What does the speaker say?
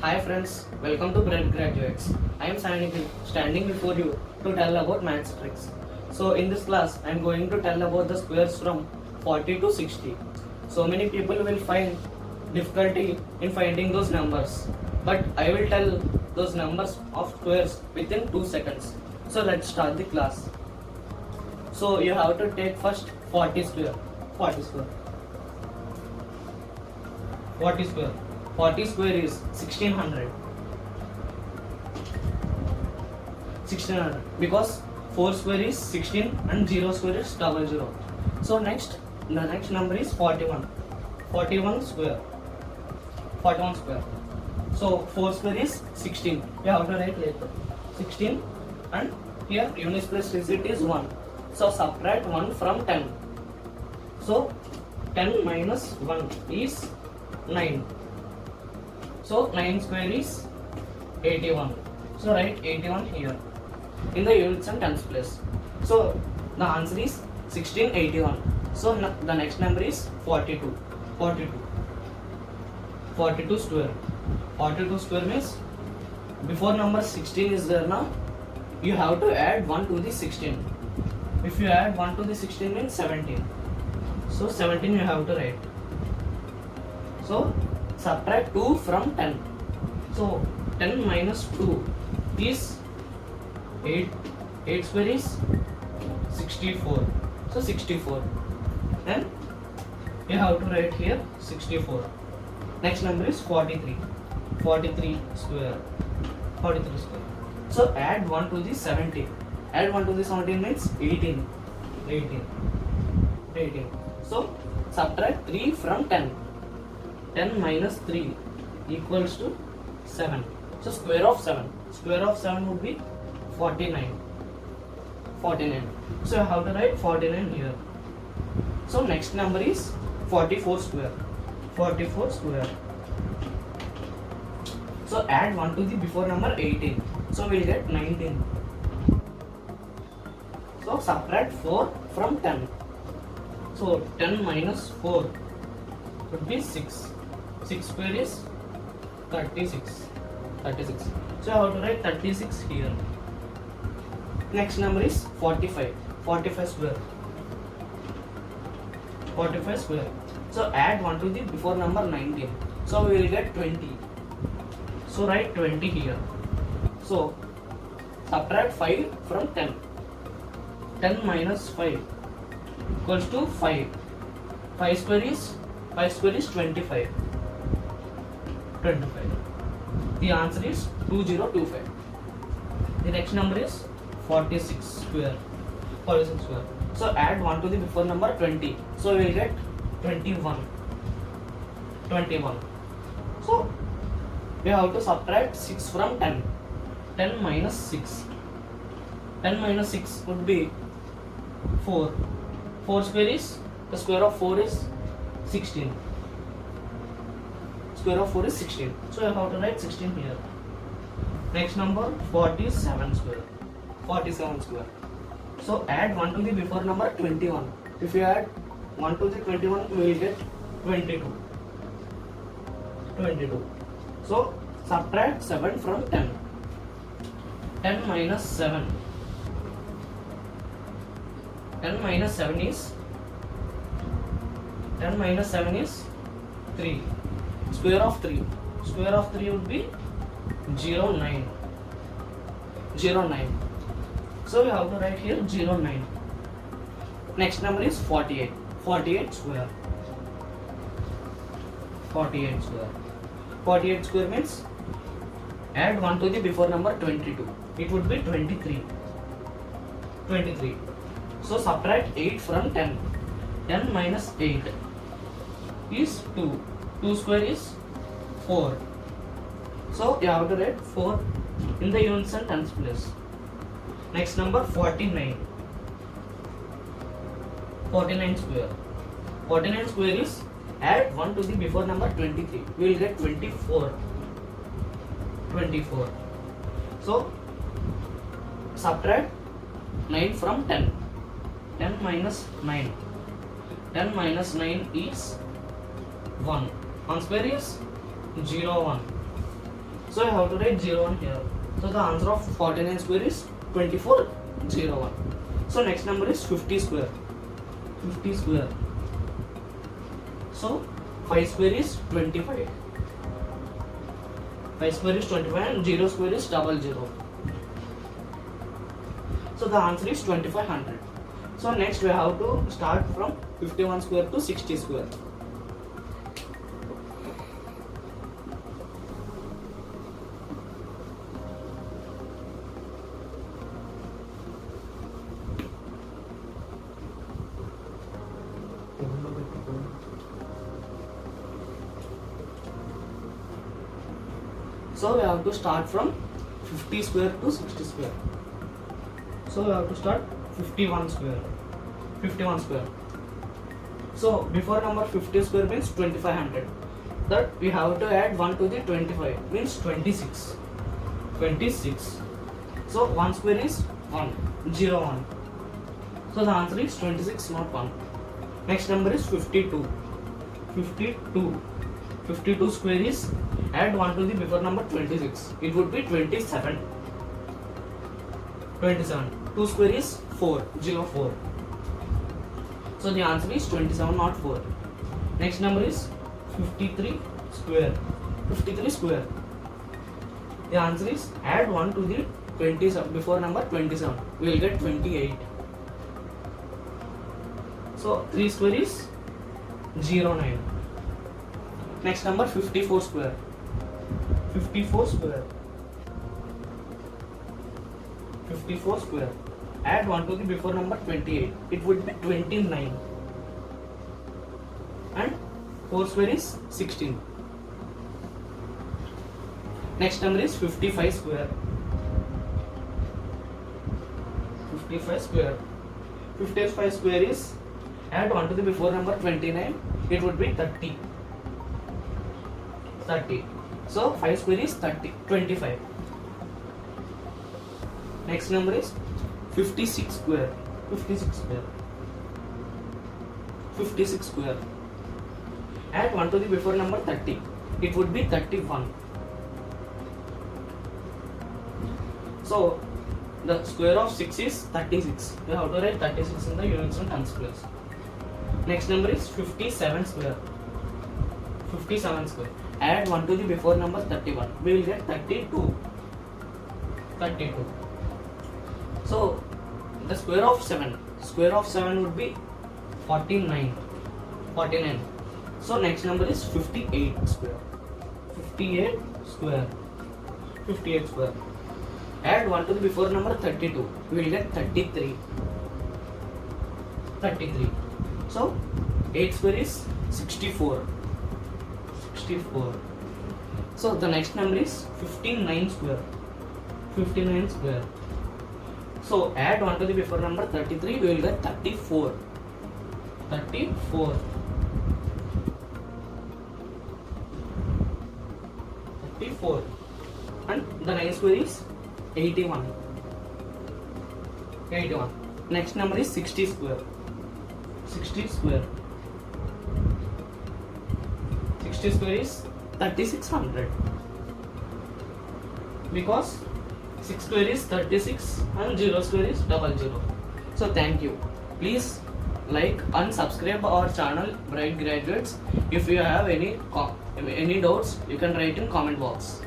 Hi friends, welcome to Bread Graduates. I am standing before you to tell about maths tricks. So in this class, I am going to tell about the squares from 40 to 60. So many people will find difficulty in finding those numbers, but I will tell those numbers of squares within 2 seconds. So let's start the class. So you have to take first 40 square. 40 square. 40 square. 40 square is 1600. 1600 because 4 square is 16 and 0 square is 00. So the next number is 41. 41 square. 41 square. So 4 square is 16. You have to write later. 16 and here units place digit is 1. So subtract 1 from 10. So 10 minus 1 is 9. So 9 square is 81. So write 81 here in the units and tens place. So the answer is 1681. So the next number is 42. 42. 42 square. 42 square means before number 16 is there now. You have to add 1 to the 16. If you add 1 to the 16 means 17. So 17 you have to write. So subtract 2 from 10. So 10 minus 2 is 8. 8 square is 64. So 64. Then you have to write here 64. Next number is 43. 43 square. 43 square. So add 1 to the 17. Add 1 to the 17 means 18. 18. 18. So subtract 3 from 10. 10 minus 3 equals to 7. So square of 7. Square of 7 would be 49. 49. So you have to write 49 here. So next number is 44 square. 44 square. So add 1 to the before number 18. So we'll get 19. So subtract 4 from 10. So 10 minus 4 would be 6. 6 square is 36. 36. So I have to write 36 here. Next number is 45. 45 square. 45 square. So add 1 to the before number 19. So we will get 20. So write 20 here. So subtract 5 from 10. 10 minus 5 equals to 5. 5 square is 25. 25. The answer is 2025. The next number is 46 square. 46 square. So add 1 to the before number 20. So we will get 21. 21. So we have to subtract 6 from 10. 10 minus 6. 10 minus 6 would be 4. 4 square is, the square of 4 is 16. Square of 4 is 16. So you have to write 16 here. Next number 47 square. 47 square. So add 1 to the before number 21. If you add 1 to the 21, we will get 22. 22. So subtract 7 from 10. 10 minus 7. 10 minus 7 is 3. Square of 3. Square of 3 would be 09. 09. So we have to write here 09. Next number is 48. 48 square. 48 square. 48 square means add 1 to the before number 22. It would be 23. 23. So subtract 8 from 10. 10 minus 8 is 2. 2 square is 4. So you have to write 4 in the units and tens place. Next number 49. 49 square. 49 square is add 1 to the before number 23. We will get 24. 24. So subtract 9 from 10. 10 minus 9. 10 minus 9 is 1. 1 square is 0, 1. So I have to write 01 here. So the answer of 49 square is 2401. So next number is 50 square. 50 square. So 5 square is 25. 5 square is 25 and 0 square is 00. So the answer is 2500. So next we have to start from 51 square to 60 square. So we have to start from 50 square to 60 square. So we have to start 51 square. 51 square. So before number 50 square means 2500. That we have to add 1 to the 25 means 26. 26. So 1 square is 1. 0 1. So the answer is 26 not 1. Next number is 52. 52. 52 square is add 1 to the before number 26. It would be 27. 27. 2 square is 4. 0 4. So the answer is 27 not 4. Next number is 53 square. 53 square. The answer is add 1 to the 27 before number 27. We will get 28. So 3 square is 0 9. Next number 54 square. 54 square. 54 square. Add 1 to the before number 28. It would be 29. And 4 square is 16. Next number is 55 square. 55 square. 55 square is add 1 to the before number 29. It would be 30. 30. So 5 square is 30. 25. Next number is 56 square. 56 square. 56 square. Add 1 to the before number 30. It would be 31. So the square of 6 is 36. You have to write 36 in the units and tens squares. Next number is 57 square. 57 square. Add 1 to the before number 31. We will get 32. 32. So the square of 7. Square of 7 would be 49. 49. So next number is 58 square. 58 square. 58 square. Add 1 to the before number 32. We will get 33. 33. So 8 square is 64. 64. So the next number is 59 square. 59 square. So add 1 to the before number 33. We will get 34. 34. 34. And the next square is 81. 81. Next number is 60 square. 60 square. 60 square is 3600. Because 6 square is 36 and 0 square is 00. So thank you. Please like and subscribe our channel Bright Graduates. If you have any doubts, you can write in comment box.